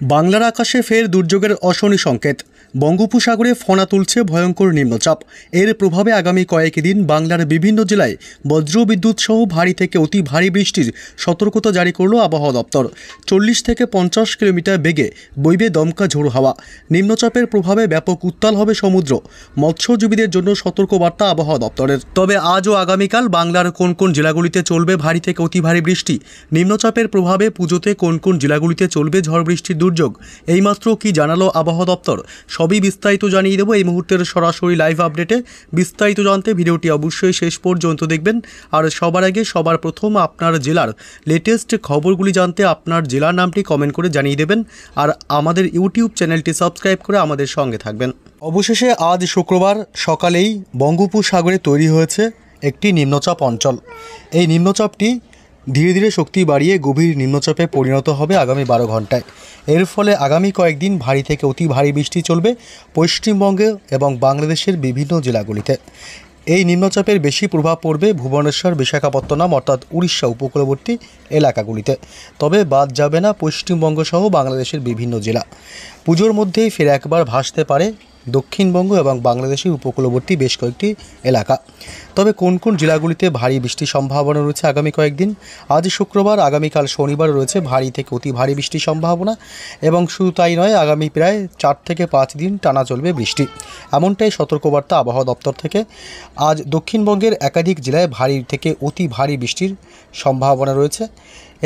বাংলার আকাশে ফের দুর্যোগের অশনি সংকেত। বঙ্গোপসাগরে ফনা তুলছে ভয়ঙ্কর নিম্নচাপ। এর প্রভাবে আগামী কয়েকদিন বাংলার বিভিন্ন জেলায় বজ্রবিদ্যুৎ সহ ভারী থেকে অতি ভারী বৃষ্টির সতর্কতা জারি করল আবহাওয়া দপ্তর। 40 থেকে 50 কিলোমিটার বেগে বইবে দমকা ঝোড়ো হাওয়া। নিম্নচাপের প্রভাবে ব্যাপক উত্তাল হবে সমুদ্র। মৎস্যজীবীদের জন্য সতর্কবার্তা আবহাওয়া দপ্তরের। তবে আজ ও আগামীকাল বাংলার কোন কোন জেলাগুলিতে চলবে ভারী থেকে অতি ভারী বৃষ্টি, নিম্নচাপের প্রভাবে পুজোতে কোন কোন জেলাগুলিতে চলবে ঝড় বৃষ্টির দুর্যোগ, এইমাত্র কি জানালো আবহাওয়া দপ্তর, সবই বিস্তারিত জানিয়ে দেবো এই মুহূর্তের সরাসরি লাইভ আপডেটে। বিস্তারিত জানতে ভিডিওটি অবশ্যই শেষ পর্যন্ত দেখবেন। আর সবার আগে সবার প্রথম আপনার জেলার লেটেস্ট খবরগুলি জানতে আপনার জেলার নামটি কমেন্ট করে জানিয়ে দেবেন। আর আমাদের ইউটিউব চ্যানেলটি সাবস্ক্রাইব করে আমাদের সঙ্গে থাকবেন। অবশেষে আজ শুক্রবার সকালেই বঙ্গোপসাগরে তৈরি হয়েছে একটি নিম্নচাপ অঞ্চল। এই নিম্নচাপটি ধীরে ধীরে শক্তি বাড়িয়ে গভীর নিম্নচাপে পরিণত হবে আগামী 12 ঘন্টায়। এর ফলে আগামী কয়েকদিন ভারী থেকে অতি ভারী বৃষ্টি চলবে পশ্চিমবঙ্গে এবং বাংলাদেশের বিভিন্ন জেলাগুলিতে। এই নিম্নচাপের বেশি প্রভাব পড়বে ভুবনেশ্বর, বিশাখাপত্তনম অর্থাৎ উড়িষ্যা উপকূলবর্তী এলাকাগুলিতে। তবে বাদ যাবে না পশ্চিমবঙ্গ সহ বাংলাদেশের বিভিন্ন জেলা। পুজোর মধ্যেই ফের একবার ভাসতে পারে দক্ষিণবঙ্গ এবং বাংলাদেশের উপকূলবর্তী বেশ কয়েকটি এলাকা। তবে কোন কোন জেলাগুলিতে ভারী বৃষ্টির সম্ভাবনা রয়েছে আগামী কয়েকদিন? আজ শুক্রবার, আগামীকাল শনিবার রয়েছে ভারী থেকে অতি ভারী বৃষ্টির সম্ভাবনা। এবং শুধু তাই নয়, আগামী প্রায় 4 থেকে 5 দিন টানা চলবে বৃষ্টি, এমনটাই সতর্কবার্তা আবহাওয়া দপ্তর থেকে। আজ দক্ষিণবঙ্গের একাধিক জেলায় ভারী থেকে অতি ভারী বৃষ্টির সম্ভাবনা রয়েছে।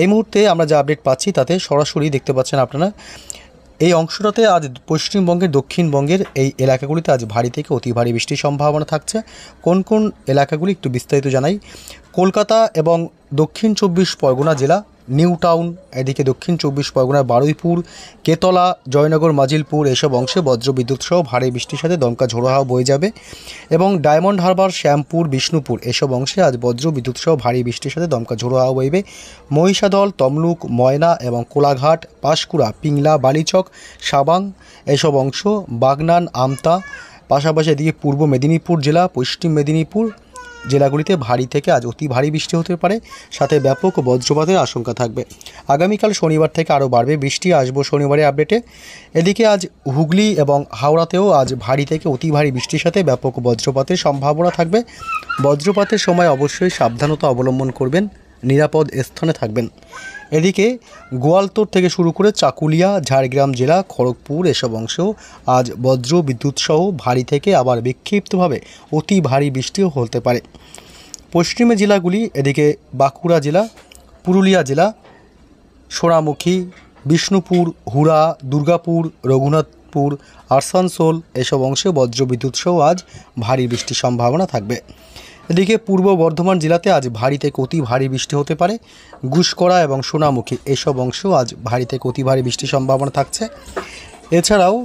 এই মুহূর্তে আমরা যা আপডেট পাচ্ছি তাতে সরাসরি দেখতে পাচ্ছেন আপনারা এই অংশটাতে আজ পশ্চিমবঙ্গের দক্ষিণবঙ্গের এই এলাকাগুলিতে আজ ভারী থেকে অতি ভারী বৃষ্টির সম্ভাবনা থাকছে। কোন কোন এলাকাগুলি একটু বিস্তারিত জানাই। কলকাতা এবং দক্ষিণ 24 পরগনা জেলা, নিউ টাউন, এদিকে দক্ষিণ 24 পরগনার বারুইপুর, কেতলা, জয়নগর, মাজিলপুর এসব অংশে বজ্রবিদ্যুৎ সহ ভারী বৃষ্টির সাথে দমকা ঝোড়ো হাওয়া বয়ে যাবে। এবং ডায়মন্ড হারবার, শ্যামপুর, বিষ্ণুপুর এসব অংশে আজ বজ্রবিদ্যুৎ সহ ভারী বৃষ্টির সাথে দমকা ঝোড়ো হাওয়া বইবে। মহিষাদল, তমলুক, ময়না এবং কোলাঘাট, পাঁশকুড়া, পিংলা, বালিচক, সাবাং এসব অংশ, বাগনান, আমতা, পাশাপাশি এদিকে পূর্ব মেদিনীপুর জেলা, পশ্চিম মেদিনীপুর জেলাগুলিতে ভারী থেকে আজ অতি ভারী বৃষ্টি হতে পারে, সাথে ব্যাপক বজ্রপাতের আশঙ্কা থাকবে। আগামীকাল শনিবার থেকে আরও বাড়বে বৃষ্টি, আসবো শনিবারের আপডেটে। এদিকে আজ হুগলি এবং হাওড়াতেও আজ ভারী থেকে অতি ভারী বৃষ্টির সাথে ব্যাপক বজ্রপাতের সম্ভাবনা থাকবে। বজ্রপাতের সময় অবশ্যই সাবধানতা অবলম্বন করবেন, নিরাপদ স্থানে থাকবেন। এদিকে গোয়ালতোড় থেকে শুরু করে চাকুলিয়া, ঝাড়গ্রাম জেলা, খড়গপুর এসব অংশেও আজ বজ্র বিদ্যুৎ সহ ভারী থেকে আবার বিক্ষিপ্তভাবে অতি ভারী বৃষ্টিও হতে পারে। পশ্চিমে জেলাগুলি এদিকে বাঁকুড়া জেলা, পুরুলিয়া জেলা, সোনামুখী, বিষ্ণুপুর, হুড়া, দুর্গাপুর, রঘুনাথপুর, আসানসোল এসব অংশে বজ্রবিদ্যুৎ সহ আজ ভারী বৃষ্টির সম্ভাবনা থাকবে। এদিকে পূর্ব বর্ধমান জেলাতে আজ ভারী থেকে অতি ভারী বৃষ্টি হতে পারে। ঘুষকরা এবং সোনামুখী এসব অংশেও আজ ভারী থেকে অতি ভারী বৃষ্টির সম্ভাবনা থাকছে। এছাড়াও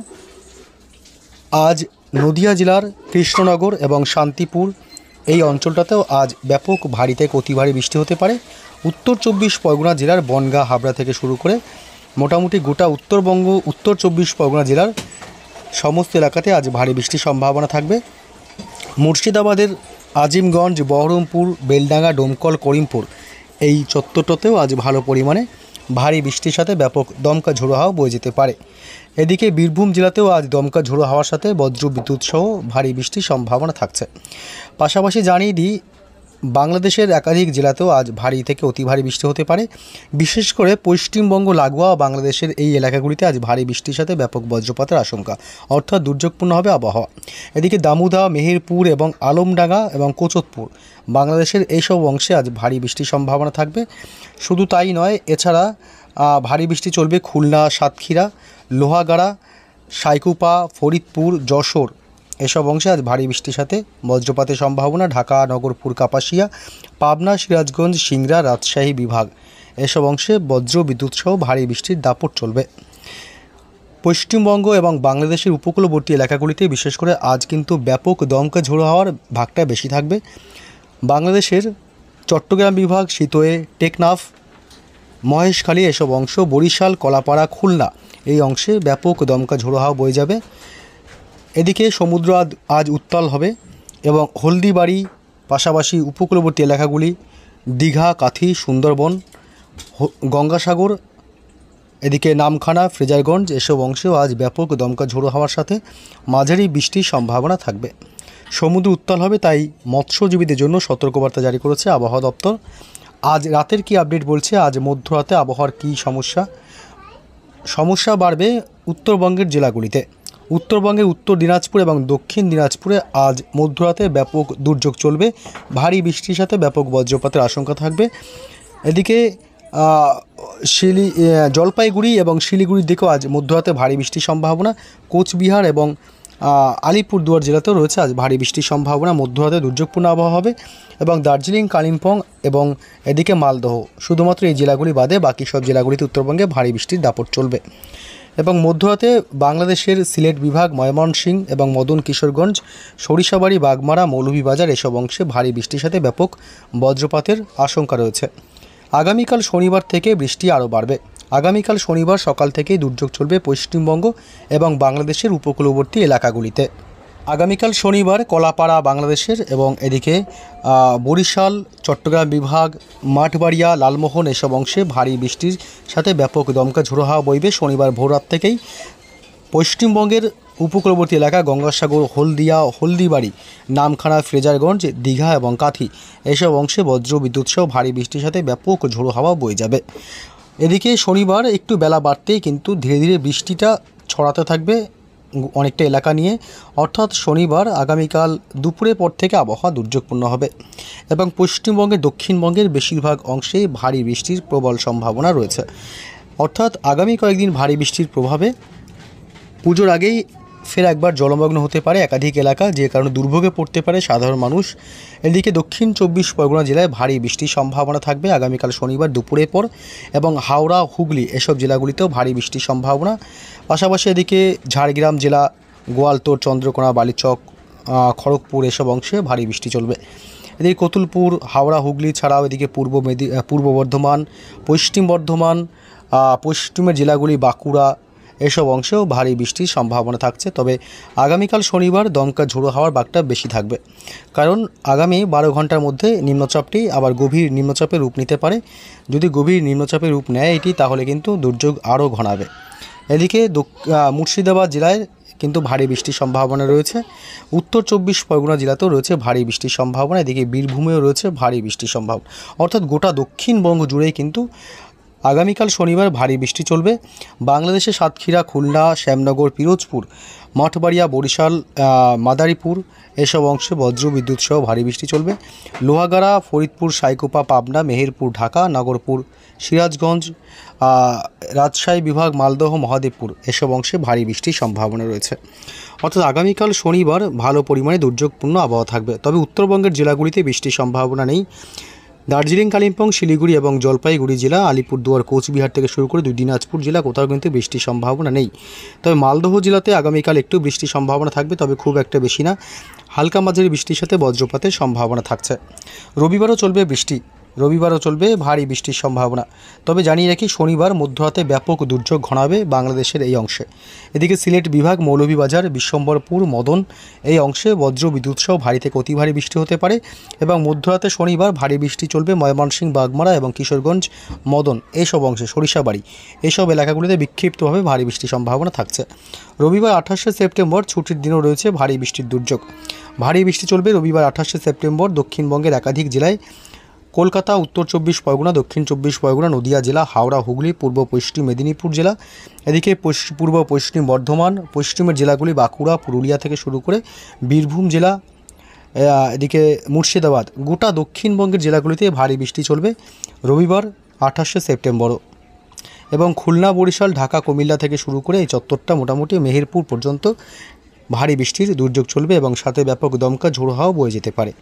আজ নদিয়া জেলার কৃষ্ণনগর এবং শান্তিপুর এই অঞ্চলটাতেও আজ ব্যাপক ভারী থেকে অতি ভারী বৃষ্টি হতে পারে। উত্তর 24 পরগনা জেলার বনগাঁ, হাবড়া থেকে শুরু করে মোটামুটি গোটা উত্তরবঙ্গ, উত্তর 24 পরগনা জেলার সমস্ত এলাকাতে আজ ভারী বৃষ্টির সম্ভাবনা থাকবে। মুর্শিদাবাদের আজিমগঞ্জ, বহরমপুর, বেলডাঙ্গা, ডোমকল, করিমপুর এই চত্বরটাতেও আজ ভালো পরিমাণে ভারী বৃষ্টির সাথে ব্যাপক দমকা ঝোড়ো হাওয়া বয়ে যেতে পারে। এদিকে বীরভূম জেলাতেও আজ দমকা ঝোড়ো হাওয়ার সাথে বজ্রবিদ্যুৎ সহ ভারী বৃষ্টির সম্ভাবনা থাকছে। পাশাপাশি জানিয়ে দিই, বাংলাদেশের একাধিক জেলাতেও আজ ভারী থেকে অতি ভারী বৃষ্টি হতে পারে। বিশেষ করে পশ্চিমবঙ্গ লাগোয়া বাংলাদেশের এই এলাকাগুলিতে আজ ভারী বৃষ্টির সাথে ব্যাপক বজ্রপাতের আশঙ্কা, অর্থাৎ দুর্যোগপূর্ণ হবে আবহাওয়া। এদিকে দামুদা, মেহেরপুর এবং আলমডাঙ্গা এবং কোচতপুর বাংলাদেশের এইসব অংশে আজ ভারী বৃষ্টির সম্ভাবনা থাকবে। শুধু তাই নয়, এছাড়া ভারী বৃষ্টি চলবে খুলনা, সাতক্ষীরা, লোহাগাড়া, সাইকুপা, ফরিদপুর, যশোর এসব অংশে আজ ভারী বৃষ্টির সাথে বজ্রপাতের সম্ভাবনা। ঢাকা, নগরপুর, কাপাসিয়া, পাবনা, সিরাজগঞ্জ, সিংড়া, রাজশাহী বিভাগ এসব অংশে বজ্র বিদ্যুৎ সহ ভারী বৃষ্টির দাপট চলবে। পশ্চিমবঙ্গ এবং বাংলাদেশের উপকূলবর্তী এলাকাগুলিতে বিশেষ করে আজ কিন্তু ব্যাপক দমকা ঝোড়ো হাওয়ার ভাগটা বেশি থাকবে। বাংলাদেশের চট্টগ্রাম বিভাগ, সিতোয়ে, টেকনাফ, মহেশখালী এসব অংশ, বরিশাল, কলাপাড়া, খুলনা এই অংশে ব্যাপক দমকা ঝোড়ো হাওয়া বয়ে যাবে। এদিকে সমুদ্র আজ উত্তাল হবে এবং হলদিবাড়ি পাশাপাশি উপকূলবর্তী এলাকাগুলি, দীঘা, কাথি, সুন্দরবন, গঙ্গাসাগর এদিকে নামখানা, ফ্রেজারগঞ্জ এসব অংশেও আজ ব্যাপক দমকা ঝোড়ো হাওয়ার সাথে মাঝারি বৃষ্টির সম্ভাবনা থাকবে। সমুদ্র উত্তাল হবে, তাই মৎস্যজীবীদের জন্য সতর্কবার্তা জারি করেছে আবহাওয়া দপ্তর। আজ রাতের কি আপডেট বলছে, আজ মধ্যরাতে আবহাওয়ার কী সমস্যা বাড়বে উত্তরবঙ্গের জেলাগুলিতে। উত্তরবঙ্গের উত্তর দিনাজপুর এবং দক্ষিণ দিনাজপুরে আজ মধ্যরাতে ব্যাপক দুর্যোগ চলবে। ভারী বৃষ্টির সাথে ব্যাপক বজ্রপাতের আশঙ্কা থাকবে। এদিকে জলপাইগুড়ি এবং শিলিগুড়ির দিকেও আজ মধ্যরাতে ভারী বৃষ্টির সম্ভাবনা। কোচবিহার এবং আলিপুরদুয়ার জেলাতেও রয়েছে আজ ভারী বৃষ্টির সম্ভাবনা। মধ্যরাতে দুর্যোগপূর্ণ আবহাওয়া হবে এবং দার্জিলিং, কালিম্পং এবং এদিকে মালদহ, শুধুমাত্র এই জেলাগুলি বাদে বাকি সব জেলাগুলিতে উত্তরবঙ্গে ভারী বৃষ্টির দাপট চলবে। এবং মধ্যরাতে বাংলাদেশের সিলেট বিভাগ, ময়মনসিংহ এবং মদন কিশোরগঞ্জ, সরিষাবাড়ি, বাগমারা, মৌলভীবাজার এসব অংশে ভারী বৃষ্টির সাথে ব্যাপক বজ্রপাতের আশঙ্কা রয়েছে। আগামীকাল শনিবার থেকে বৃষ্টি আরও বাড়বে। আগামীকাল শনিবার সকাল থেকেই দুর্যোগ চলবে পশ্চিমবঙ্গ এবং বাংলাদেশের উপকূলবর্তী এলাকাগুলিতে। আগামীকাল শনিবার কলাপাড়া বাংলাদেশের এবং এদিকে বরিশাল, চট্টগ্রাম বিভাগ, মাঠবাড়িয়া, লালমোহন এসব অংশে ভারী বৃষ্টির সাথে ব্যাপক দমকা ঝোড়ো হাওয়া বইবে। শনিবার ভোররাত থেকেই পশ্চিমবঙ্গের উপকূলবর্তী এলাকা গঙ্গাসাগর, হলদিয়া, হলদিবাড়ি, নামখানা, ফ্রেজারগঞ্জ, দীঘা এবং কাঁথি এসব অংশে বজ্র বিদ্যুৎ সহ ভারী বৃষ্টির সাথে ব্যাপক ঝোড়ো হাওয়া বয়ে যাবে। এদিকে শনিবার একটু বেলা বাড়তেই কিন্তু ধীরে ধীরে বৃষ্টিটা ছড়াতে থাকবে অনেকটা এলাকা নিয়ে, অর্থাৎ শনিবার আগামীকাল দুপুরের পর থেকে আবহাওয়া দুর্যোগপূর্ণ হবে এবং পশ্চিমবঙ্গের দক্ষিণবঙ্গের বেশিরভাগ অংশে ভারী বৃষ্টির প্রবল সম্ভাবনা রয়েছে। অর্থাৎ আগামী কয়েকদিন ভারী বৃষ্টির প্রভাবে পুজোর আগেই ফের একবার জলমগ্ন হতে পারে একাধিক এলাকা, যে কারণে দুর্ভোগে পড়তে পারে সাধারণ মানুষ। এদিকে দক্ষিণ 24 পরগনা জেলায় ভারী বৃষ্টির সম্ভাবনা থাকবে আগামীকাল শনিবার দুপুরের পর এবং হাওড়া, হুগলি এসব জেলাগুলিতেও ভারী বৃষ্টির সম্ভাবনা। পাশাপাশি এদিকে ঝাড়গ্রাম জেলা, গোয়ালতোড়, চন্দ্রকোনা, বালিচক, খড়গপুর এসব অংশে ভারী বৃষ্টি চলবে। এদিকে কতুলপুর, হাওড়া, হুগলি ছাড়াও এদিকে পূর্ব বর্ধমান, পশ্চিম বর্ধমান, পশ্চিমের জেলাগুলি বাঁকুড়া এসব অংশেও ভারী বৃষ্টির সম্ভাবনা থাকছে। তবে আগামীকাল শনিবার দমকা ঝোড়ো হাওয়ার বাঁকটা বেশি থাকবে, কারণ আগামী 12 ঘন্টার মধ্যে নিম্নচাপটি আবার গভীর নিম্নচাপের রূপ নিতে পারে। যদি গভীর নিম্নচাপের রূপ নেয় এটি, তাহলে কিন্তু দুর্যোগ আরও ঘনাবে। এদিকে মুর্শিদাবাদ জেলায় কিন্তু ভারী বৃষ্টির সম্ভাবনা রয়েছে। উত্তর 24 পরগনা জেলাতেও রয়েছে ভারী বৃষ্টির সম্ভাবনা। এদিকে বীরভূমেও রয়েছে ভারী বৃষ্টির সম্ভাবনা। অর্থাৎ গোটা দক্ষিণবঙ্গ জুড়েই কিন্তু আগামীকাল শনিবার ভারী বৃষ্টি চলবে। বাংলাদেশে সাতক্ষীরা, খুলনা, শ্যামনগর, পিরোজপুর, মঠবাড়িয়া, বরিশাল, মাদারীপুর এসব অংশে বজ্র বিদ্যুৎ সহ ভারী বৃষ্টি চলবে। লোহাগাড়া, ফরিদপুর, সাইকোপা, পাবনা, মেহেরপুর, ঢাকা, নগরপুর, সিরাজগঞ্জ, রাজশাহী বিভাগ, মালদহ, মহাদেবপুর এসব অংশে ভারী বৃষ্টির সম্ভাবনা রয়েছে। অর্থাৎ আগামীকাল শনিবার ভালো পরিমাণে দুর্যোগপূর্ণ আবহাওয়া থাকবে। তবে উত্তরবঙ্গের জেলাগুলিতে বৃষ্টির সম্ভাবনা নেই। দার্জিলিং, কালিম্পং, শিলিগুড়ি এবং জলপাইগুড়ি জেলা, আলিপুরদুয়ার, কোচবিহার থেকে শুরু করে দিনাজপুর জেলা কোথাও কিন্তু বৃষ্টির সম্ভাবনা নেই। তবে মালদহ জেলাতে আগামীকাল একটু বৃষ্টির সম্ভাবনা থাকবে, তবে খুব একটা বেশি না। হালকা মাঝারি বৃষ্টির সাথে বজ্রপাতের সম্ভাবনা থাকছে। রবিবারও চলবে বৃষ্টি, রবিবারও চলবে ভারী বৃষ্টির সম্ভাবনা। তবে জানিয়ে রাখি, শনিবার মধ্যরাতে ব্যাপক দুর্যোগ ঘনাবে বাংলাদেশের এই অংশে। এদিকে সিলেট বিভাগ, মৌলভীবাজার, বিশ্বম্বরপুর, মদন এই অংশে বজ্র বিদ্যুৎ সহ ভারী থেকে অতি ভারী বৃষ্টি হতে পারে এবং মধ্যরাতে শনিবার ভারী বৃষ্টি চলবে ময়মনসিংহ, বাগমারা এবং কিশোরগঞ্জ, মদন এইসব অংশে, সরিষাবাড়ি এইসব এলাকাগুলিতে বিক্ষিপ্তভাবে ভারী বৃষ্টির সম্ভাবনা থাকছে। রবিবার 28শে সেপ্টেম্বর ছুটির দিনও রয়েছে ভারী বৃষ্টির দুর্যোগ। ভারী বৃষ্টি চলবে রবিবার 28শে সেপ্টেম্বর দক্ষিণবঙ্গের একাধিক জেলায়, কলকাতা, উত্তর 24 পরগনা, দক্ষিণ 24 পরগনা, নদিয়া জেলা, হাওড়া, হুগলি, পূর্ব পশ্চিম মেদিনীপুর জেলা, এদিকে পূর্ব পশ্চিম বর্ধমান, পশ্চিমের জেলাগুলি বাঁকুড়া, পুরুলিয়া থেকে শুরু করে বীরভূম জেলা, এদিকে মুর্শিদাবাদ, গোটা দক্ষিণবঙ্গের জেলাগুলিতে ভারী বৃষ্টি চলবে রবিবার 28শে সেপ্টেম্বরও। এবং খুলনা, বরিশাল, ঢাকা, কুমিল্লা থেকে শুরু করে এই চত্বরটা মোটামুটি মেহেরপুর পর্যন্ত ভারী বৃষ্টির দুর্যোগ চলবে এবং সাথে ব্যাপক দমকা ঝোড়ো হাওয়া বয়ে যেতে পারে।